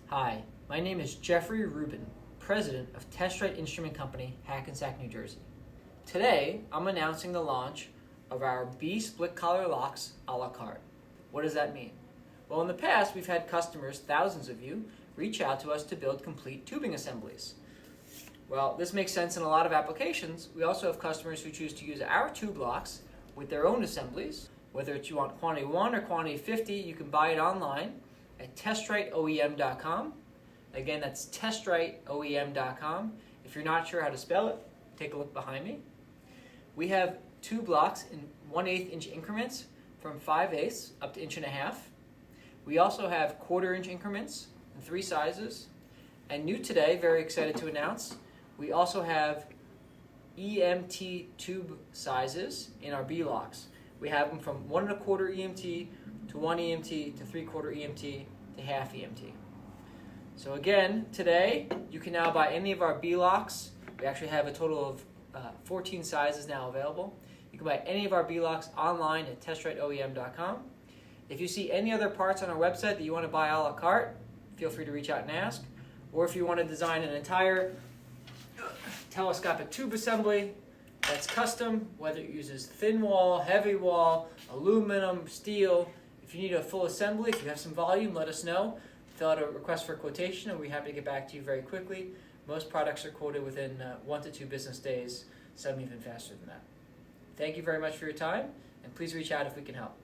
Hi, my name is Jeffrey Rubin, President of Test Right Instrument Company, Hackensack, New Jersey. Today, I'm announcing the launch of our B split collar locks a la carte. What does that mean? Well, in the past, we've had customers, thousands of you, reach out to us to build complete tubing assemblies. Well, this makes sense in a lot of applications. We also have customers who choose to use our tube locks with their own assemblies. Whether it's you want quantity 1 or quantity 50, you can buy it online at testriteoem.com. Again, that's testriteoem.com. If you're not sure how to spell it, take a look behind me. We have tube locks in 1/8 inch increments from 5/8 up to 1.5 inches. We also have 1/4 inch increments in 3 sizes. And new today, very excited to announce, we also have EMT tube sizes in our B locks. We have them from 1 1/4 EMT to 1 EMT to 3/4 EMT to half EMT. So again, today you can now buy any of our B locks. We actually have a total of 14 sizes now available. You can buy any of our B locks online at testriteoem.com. If you see any other parts on our website that you want to buy a la carte, feel free to reach out and ask. Or if you want to design an entire telescopic tube assembly that's custom, whether it uses thin wall, heavy wall, aluminum, steel. If you need a full assembly, if you have some volume, let us know. Fill out a request for quotation and we'll be happy to get back to you very quickly. Most products are quoted within 1 to 2 business days, some even faster than that. Thank you very much for your time, and please reach out if we can help.